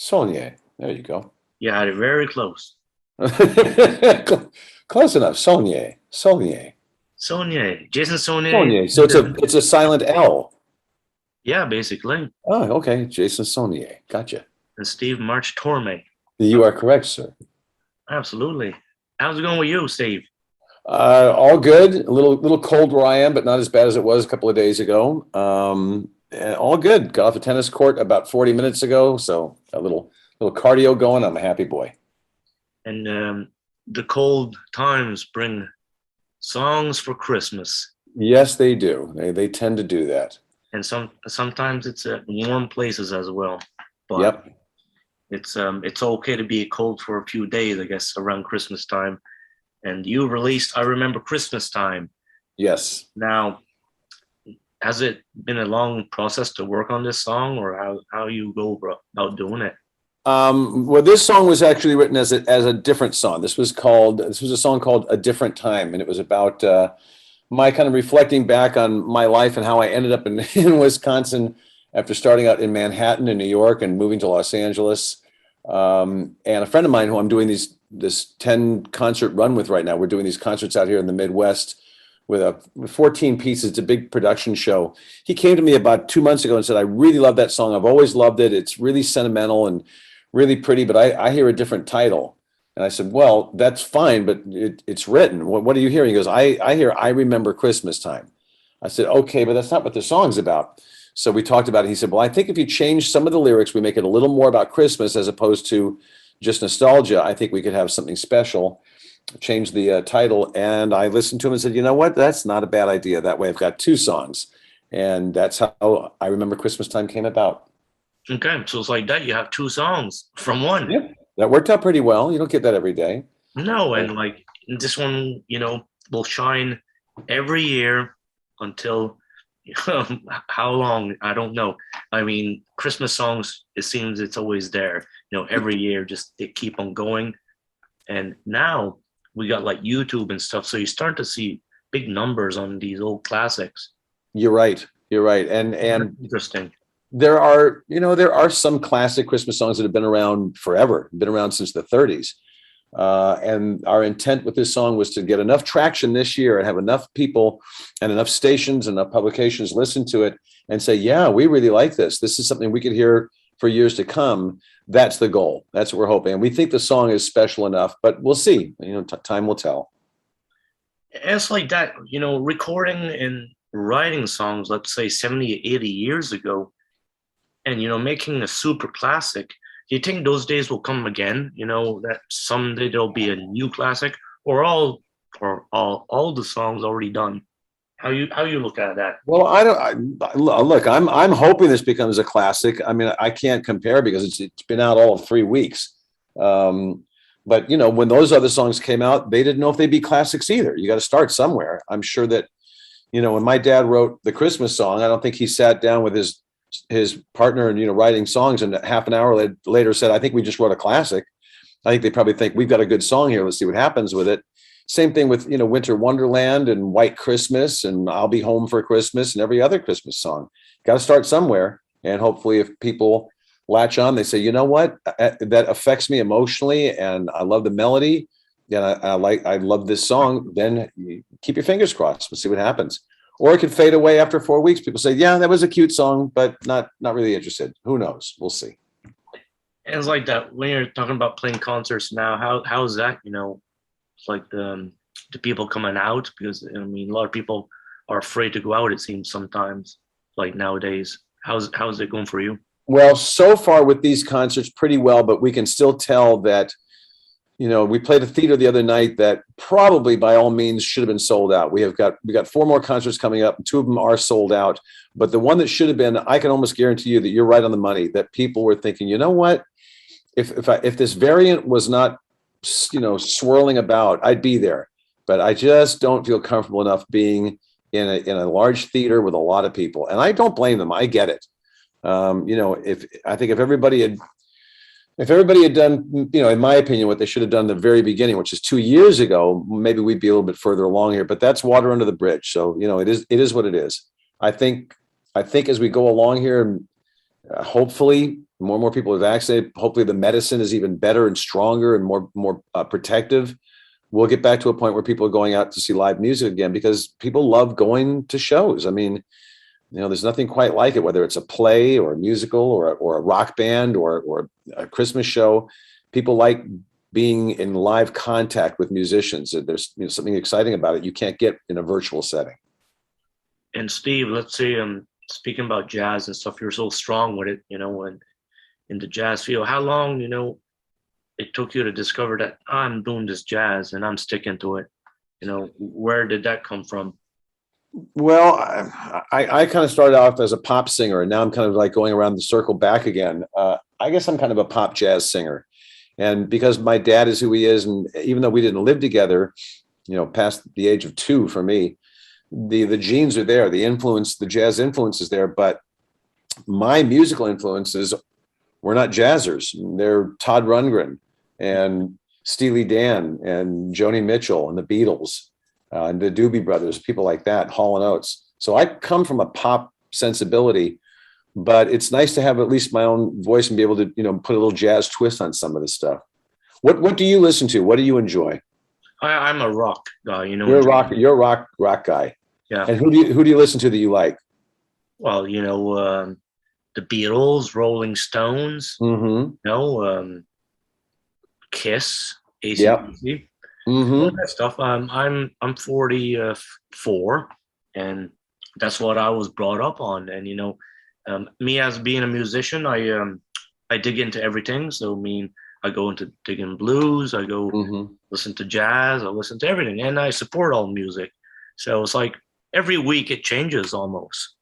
Saulnier. There you go. You had it very close. Close enough. Saulnier. Saulnier. Saulnier, Jason Saulnier, Saulnier. So it's a silent L. yeah, basically, Oh, okay. Jason Saulnier. Gotcha. and Steve March-Tormé. You are correct, sir. Absolutely. How's it going with you, Steve? All good. A little cold where I am, but not as bad as it was a couple of days ago. And all good. Got off the tennis court about 40 minutes ago, so a little cardio going. I'm a happy boy. And the cold times bring songs for Christmas, Yes, they do. They tend to do that. and sometimes it's at warm places as well. But Yep. it's okay to be cold for a few days, I guess, around Christmas time. And you released "I Remember Christmas Time." Yes. Now, has it been a long process to work on this song, or how you go about doing it? Well, this song was actually written as a different song. This was a song called "A Different Time," and it was about my kind of reflecting back on my life and how I ended up in, in Wisconsin after starting out in Manhattan and New York and moving to Los Angeles. And a friend of mine who I'm doing this 10 concert run with right now. We're doing these concerts out here in the Midwest with 14 pieces. It's a big production show. He came to me about 2 months ago and said, I really love that song. I've always loved it. It's really sentimental and really pretty, but I hear a different title. And I said, well, that's fine, but it's written. What are you hearing? He goes, I hear "I Remember Christmas Time." I said, okay, but that's not what the song's about. So we talked about it. He said, well, I think if you change some of the lyrics, we make it a little more about Christmas as opposed to just nostalgia. I think we could have something special. Change the title. And I listened to him and said, you know what? That's not a bad idea. That way I've got two songs. And that's how "I Remember Christmas Time" came about. Okay, so it's like that. You have two songs from one. Yep. That worked out pretty well. You don't get that every day. No, and like this one, will shine every year until how long? I don't know. I mean, Christmas songs, it seems it's always there. Every year, just they keep on going. And now we got like YouTube and stuff, so you start to see big numbers on these old classics. You're right. You're right. And Interesting. there are some classic Christmas songs that have been around forever, been around since the 30s. And our intent with this song was to get enough traction this year and have enough people and enough stations and enough publications listen to it and say, yeah, we really like this. This is something we could hear for years to come. That's the goal. That's what we're hoping. And we think the song is special enough, but we'll see. Time will tell. And it's like that, recording and writing songs, let's say 70, 80 years ago, and making a super classic. Do you think those days will come again? That someday there'll be a new classic, or all the songs already done. How you look at that? Well, I don't look. I'm hoping this becomes a classic. I mean, I can't compare because it's been out all of 3 weeks. But when those other songs came out, they didn't know if they'd be classics either. You got to start somewhere. I'm sure that when my dad wrote the Christmas song, I don't think he sat down with his partner and writing songs and half an hour later said, I think we just wrote a classic. I think they probably think we've got a good song here. Let's see what happens with it. Same thing with Winter Wonderland and White Christmas and I'll Be Home for Christmas and every other Christmas song. Got to start somewhere, and hopefully if people latch on, they say, you know what, that affects me emotionally and I love the melody and I love this song. Then you keep your fingers crossed. We'll see what happens. Or it could fade away after 4 weeks. People say, yeah, that was a cute song, but not really interested. Who knows? We'll see. And it's like that when you're talking about playing concerts now. How is that? It's like the people coming out, because I mean a lot of people are afraid to go out. It seems sometimes, like nowadays. How's it going for you? Well, so far with these concerts, pretty well, but we can still tell that, we played a theater the other night that probably by all means should have been sold out. We got 4 more concerts coming up. 2 of them are sold out, but the one that should have been, I can almost guarantee you that you're right on the money, that people were thinking, you know what, if this variant was not, swirling about, I'd be there, but I just don't feel comfortable enough being in a large theater with a lot of people. And I don't blame them. I get it. If everybody had done, in my opinion, what they should have done in the very beginning, which is 2 years ago, maybe we'd be a little bit further along here, but that's water under the bridge. So, it is what it is. I think as we go along here, hopefully more and more people are vaccinated. Hopefully the medicine is even better and stronger and more protective. We'll get back to a point where people are going out to see live music again because people love going to shows. I mean, there's nothing quite like it, whether it's a play or a musical or a rock band or a Christmas show. People like being in live contact with musicians. There's something exciting about it you can't get in a virtual setting. And Steve, let's say speaking about jazz and stuff, you're so strong with it, when in the jazz field. How long, it took you to discover that I'm doing this jazz and I'm sticking to it? Where did that come from? Well, I kind of started off as a pop singer, and now I'm kind of like going around the circle back again. I guess I'm kind of a pop jazz singer. And because my dad is who he is, and even though we didn't live together, past the age of 2 for me, the genes are there, the jazz influence is there, but my musical influences were not jazzers. They're Todd Rundgren and Steely Dan and Joni Mitchell and the Beatles and the Doobie Brothers, people like that, Hall & Oates. So I come from a pop sensibility, but it's nice to have at least my own voice and be able to, put a little jazz twist on some of this stuff. What do you listen to? What do you enjoy? I'm a rock guy, You're a rock guy. Yeah. And who do you listen to that you like? Well, the Beatles, Rolling Stones, Kiss, AC/DC, all that stuff. I'm 44, and that's what I was brought up on. And me as being a musician, I dig into everything. So I go into digging blues, I go listen to jazz, I listen to everything, and I support all music. So it's like every week it changes almost.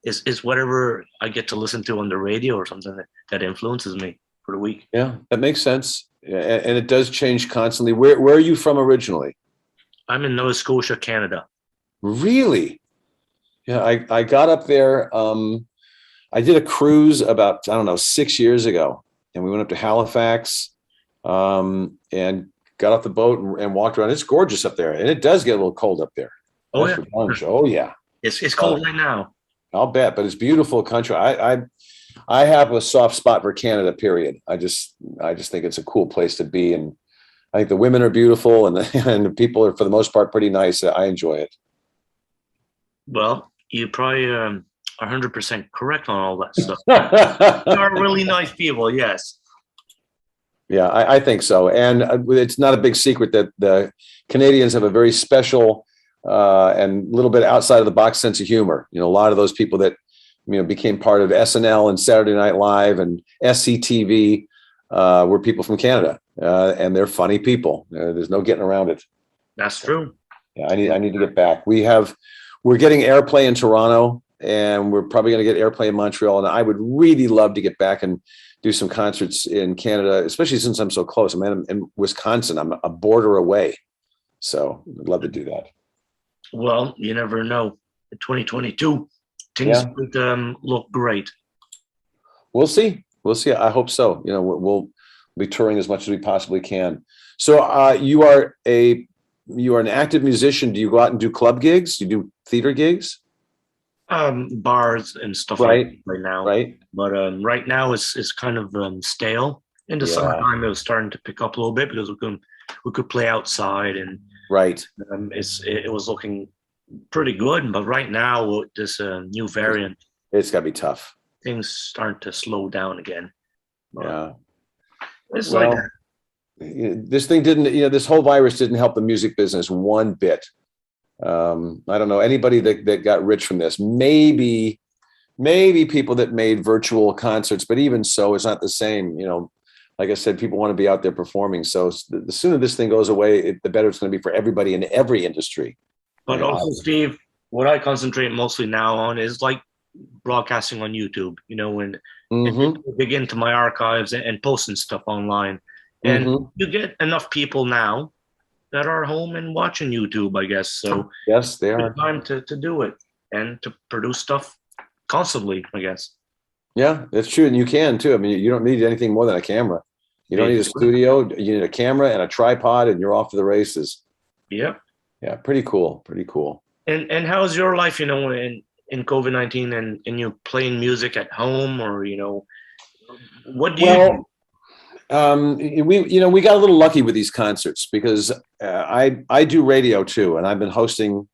It's whatever I get to listen to on the radio or something that influences me for the week. Yeah, that makes sense. And it does change constantly. Where are you from originally? I'm in Nova Scotia, Canada. Really? Yeah, I got up there. I did a cruise about, I don't know, 6 years ago. And we went up to Halifax and got off the boat and walked around. It's gorgeous up there. And it does get a little cold up there. Oh, yeah. Oh, yeah. It's cold right now. I'll bet, but it's beautiful country. I have a soft spot for Canada, period. I just think it's a cool place to be. And I think the women are beautiful and the people are, for the most part, pretty nice. I enjoy it. Well, you probably are 100% correct on all that stuff. They are really nice people, yes. Yeah, I think so. And it's not a big secret that the Canadians have a very special and a little bit outside of the box sense of humor. A lot of those people that became part of SNL and Saturday Night Live and SCTV were people from Canada, and they're funny people. There's no getting around it. That's true. Yeah, I need to get back. We're getting airplay in Toronto, and we're probably going to get airplay in Montreal. And I would really love to get back and do some concerts in Canada, especially since I'm so close. I'm in Wisconsin. I'm a border away, so I'd love to do that. Well, you never know. In 2022, things could look great. We'll see. I hope so. We'll be touring as much as we possibly can. So you are an active musician. Do you go out and do club gigs? Do you do theater gigs? Bars and stuff like that right now. Right. But right now it's kind of stale. In the summertime, it was starting to pick up a little bit because we could play outside and it was looking pretty good. But right now with this new variant, it's got to be tough. Things starting to slow down again. Yeah. It's like that. This thing didn't, this whole virus didn't help the music business one bit. I don't know anybody that got rich from this. Maybe people that made virtual concerts, but even so, it's not the same. Like I said, people want to be out there performing. So the sooner this thing goes away, the better it's going to be for everybody in every industry. But also, Steve, what I concentrate mostly now on is like broadcasting on YouTube. And dig into my archives and posting stuff online. And you get enough people now that are home and watching YouTube, I guess. So yes, they are. Time to do it and to produce stuff constantly, I guess. Yeah, that's true. And you can too. I mean, you don't need anything more than a camera. You don't need a studio. You need a camera and a tripod and you're off to the races. Yep. Yeah, pretty cool. Pretty cool. And how's your life, in COVID-19 and you playing music at home or, What do you do? Well, we got a little lucky with these concerts because I do radio too, and I've been hosting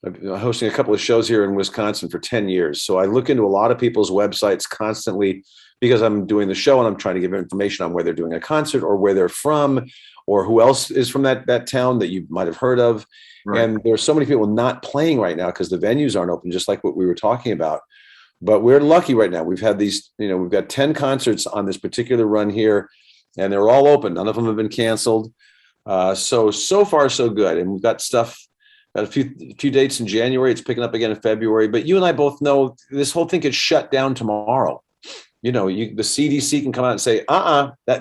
a couple of shows here in Wisconsin for 10 years. So I look into a lot of people's websites constantly because I'm doing the show and I'm trying to give information on where they're doing a concert or where they're from or who else is from that town that you might have heard of. Right. And there's so many people not playing right now because the venues aren't open, just like what we were talking about. But we're lucky right now. We've had these, we've got 10 concerts on this particular run here, and they're all open. None of them have been canceled. So far, so good. And we've got a few dates in January. It's picking up again in February. But you and I both know this whole thing gets shut down tomorrow. The CDC can come out and say,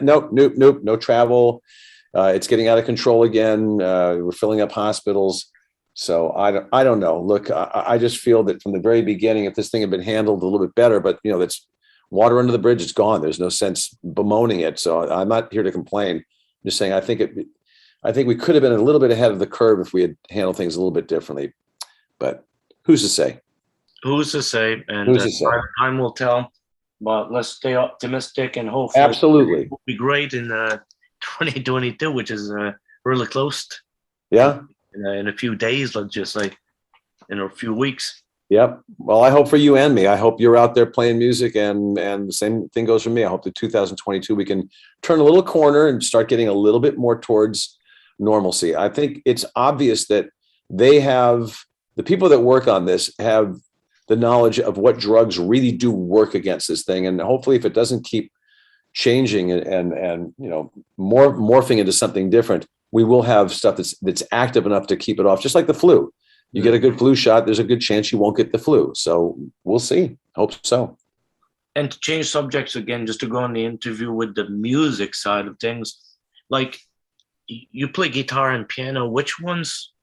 nope, no travel. It's getting out of control again. We're filling up hospitals. So I don't know. Look, I just feel that from the very beginning, if this thing had been handled a little bit better, but that's water under the bridge. It's gone. There's no sense bemoaning it. So I'm not here to complain. I'm just saying I think we could have been a little bit ahead of the curve if we had handled things a little bit differently. But who's to say? Who's to say? And Who's to say? time will tell. But let's stay optimistic and hopefully Absolutely. it will be great in 2022, which is really close. Yeah. In a few days, let's just say, in a few weeks. Yep. Well, I hope for you and me. I hope you're out there playing music, and the same thing goes for me. I hope that 2022 we can turn a little corner and start getting a little bit more towards normalcy. I think it's obvious that the people that work on this have the knowledge of what drugs really do work against this thing, and hopefully, if it doesn't keep changing and morphing into something different, we will have stuff that's active enough to keep it off, just like the flu. You get a good flu shot, there's a good chance you won't get the flu. So we'll see. Hope so. And to change subjects again, just to go on the interview with the music side of things, like you play guitar and piano, which ones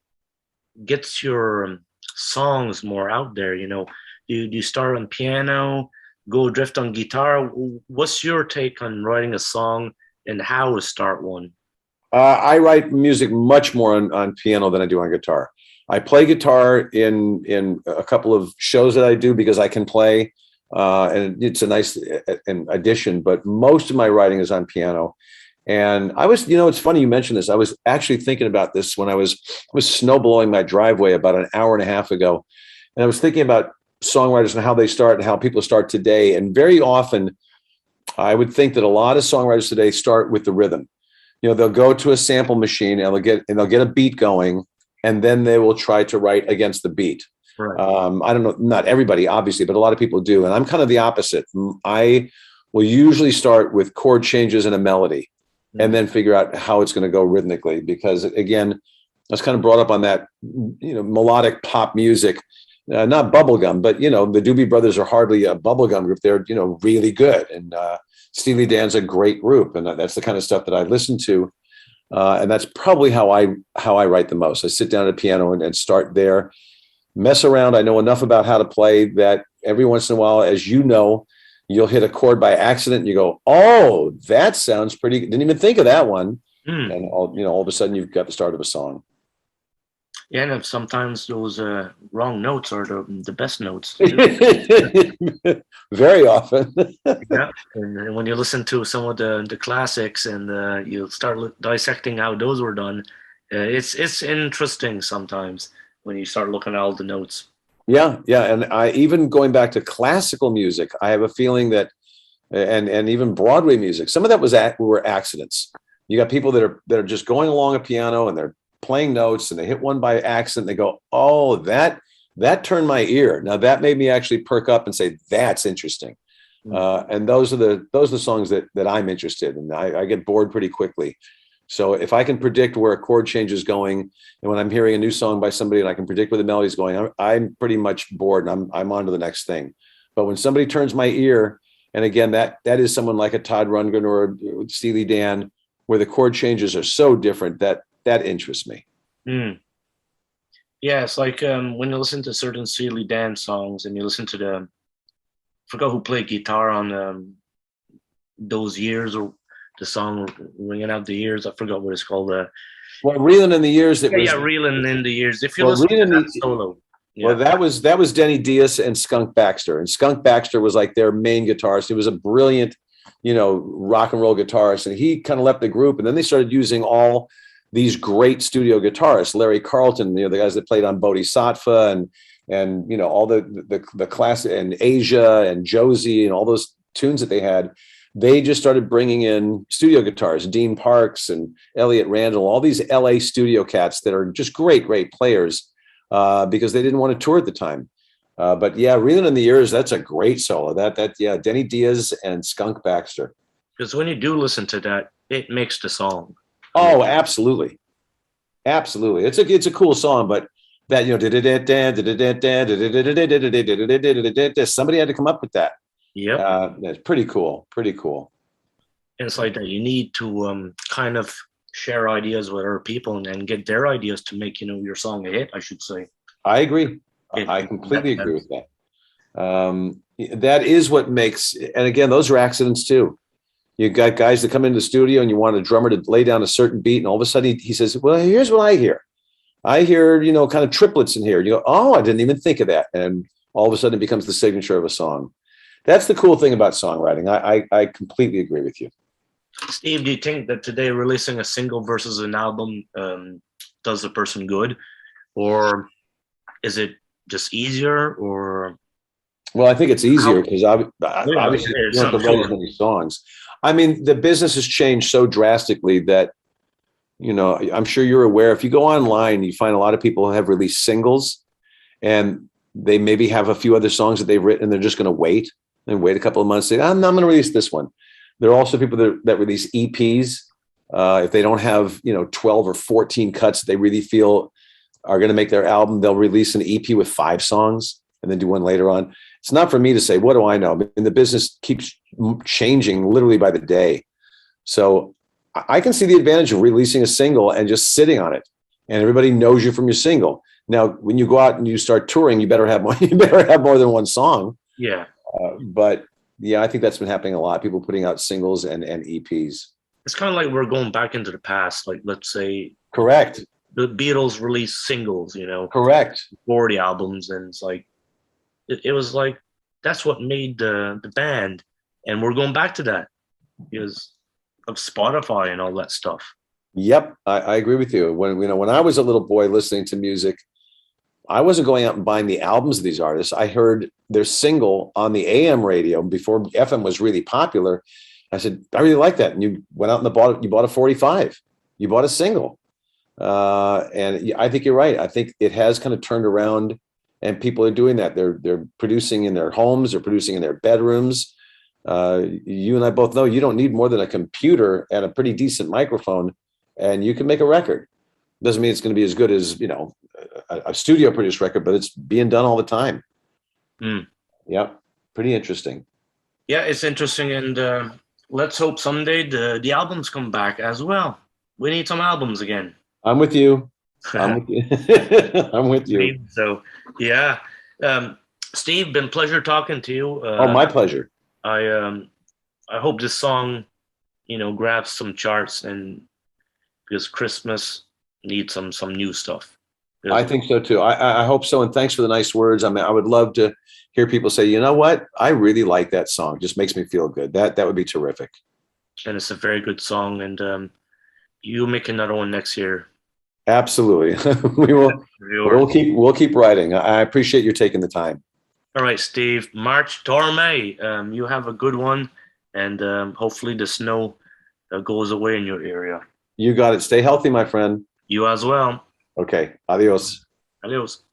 gets your songs more out there? Do you start on piano, go drift on guitar? What's your take on writing a song and how to start one? I write music much more on piano than I do on guitar. I play guitar in a couple of shows that I do because I can play, and it's a nice addition. But most of my writing is on piano. And I was, it's funny you mentioned this. I was actually thinking about this when I was snow blowing my driveway about an hour and a half ago, and I was thinking about songwriters and how they start and how people start today. And very often, I would think that a lot of songwriters today start with the rhythm. They'll go to a sample machine and they'll get a beat going, and then they will try to write against the beat. Right. I don't know, not everybody, obviously, but a lot of people do. And I'm kind of the opposite. I will usually start with chord changes and a melody, and then figure out how it's going to go rhythmically. Because again, I was kind of brought up on that, melodic pop music, not bubblegum, but the Doobie Brothers are hardly a bubblegum group. They're, really good. And Steely Dan's a great group. And that's the kind of stuff that I listen to. And that's probably how I write the most. I sit down at a piano and start there, mess around. I know enough about how to play that every once in a while, as you know, you'll hit a chord by accident and you go, oh, that sounds pretty good. Didn't even think of that one. And all of a sudden you've got the start of a song. Yeah, and sometimes those wrong notes are the best notes. Very often. Yeah, and when you listen to some of the classics and you start dissecting how those were done, it's interesting sometimes when you start looking at all the notes. Yeah, and I even going back to classical music, I have a feeling that, and even Broadway music, some of that were accidents. You got people that are just going along a piano and they're playing notes and they hit one by accident. They go, oh, that turned my ear. Now that made me actually perk up and say, that's interesting. And those are the songs that I'm interested in. I get bored pretty quickly. So if I can predict where a chord change is going, and when I'm hearing a new song by somebody and I can predict where the melody is going, I'm pretty much bored and I'm on to the next thing. But when somebody turns my ear, and again, that is someone like a Todd Rundgren or a Steely Dan, where the chord changes are so different, that interests me. Yeah, it's like when you listen to certain Steely Dan songs and you listen to I forgot who played guitar on those years, or the song Ringing Out the Years. I forgot what it's called. Well, Reeling in the Years. Reeling in the Years. If you listen to that solo. Yeah. Well, that was Denny Diaz and Skunk Baxter. And Skunk Baxter was like their main guitarist. He was a brilliant rock and roll guitarist, and he kind of left the group, and then they started using all these great studio guitarists, Larry Carlton, the guys that played on Bodhisattva and all the classic, and Asia and Josie and all those tunes that they had. They just started bringing in studio guitars, Dean Parks and Elliot Randall, all these LA studio cats that are just great players, because they didn't want to tour at the time. But yeah, Reeling in the Years, that's a great solo. Yeah, Denny Diaz and Skunk Baxter. Because when you do listen to that, it makes the song. Oh, absolutely. Absolutely. It's a cool song, but that, somebody had to come up with that. Yep. That's pretty cool. Pretty cool. And it's like that. You need to kind of share ideas with other people and get their ideas to make, your song a hit, I should say. I agree. I completely agree with that. That is what makes, and again, those are accidents too. You got guys that come into the studio and you want a drummer to lay down a certain beat, and all of a sudden he says, well, here's what I hear. I hear, kind of triplets in here. You go, oh, I didn't even think of that. And all of a sudden it becomes the signature of a song. That's the cool thing about songwriting. I completely agree with you. Steve, do you think that today releasing a single versus an album does the person good? Or is it just easier? Or well, I think it's easier because obviously you don't have to write as many songs. I mean, the business has changed so drastically that, I'm sure you're aware, if you go online, you find a lot of people have released singles and they maybe have a few other songs that they've written and they're just going to wait a couple of months, say, I'm going to release this one. There are also people that release EPs. If they don't have, 12 or 14 cuts they really feel are going to make their album, they'll release an EP with 5 songs and then do one later on. It's not for me to say, what do I know? I mean, the business keeps changing literally by the day. So I can see the advantage of releasing a single and just sitting on it, and everybody knows you from your single. Now, when you go out and you start touring, you better have more. You better have more than one song. Yeah. But yeah, I think that's been happening a lot. People putting out singles and EPs. It's kind of like we're going back into the past. Like, let's say, correct, the Beatles released singles, correct, 40 albums, and it's like it was like that's what made the band, and we're going back to that because of Spotify and all that stuff. Yep, I agree with you. When I was a little boy listening to music, I wasn't going out and buying the albums of these artists. I heard their single on the AM radio before FM was really popular. I said, I really like that. And you went out and bought a 45. You bought a single. And I think you're right. I think it has kind of turned around and people are doing that. They're producing in their homes. They're producing in their bedrooms. You and I both know you don't need more than a computer and a pretty decent microphone and you can make a record. Doesn't mean it's going to be as good as, a studio produced record, but it's being done all the time. Yep. Pretty interesting. Yeah, it's interesting. And let's hope someday the albums come back as well. We need some albums again. I'm with you. I'm with you. I'm with you. So, yeah. Steve, been pleasure talking to you. My pleasure. I hope this song, grabs some charts, and because Christmas needs some new stuff. I think so too. I hope so. And thanks for the nice words. I mean, I would love to hear people say, you know what? I really like that song. It just makes me feel good. That would be terrific. And it's a very good song. And you'll make another one next year. Absolutely. We'll keep writing. I appreciate you taking the time. All right, Steve. March-Tormé. You have a good one. And hopefully the snow goes away in your area. You got it. Stay healthy, my friend. You as well. Okay. Adios. Adios.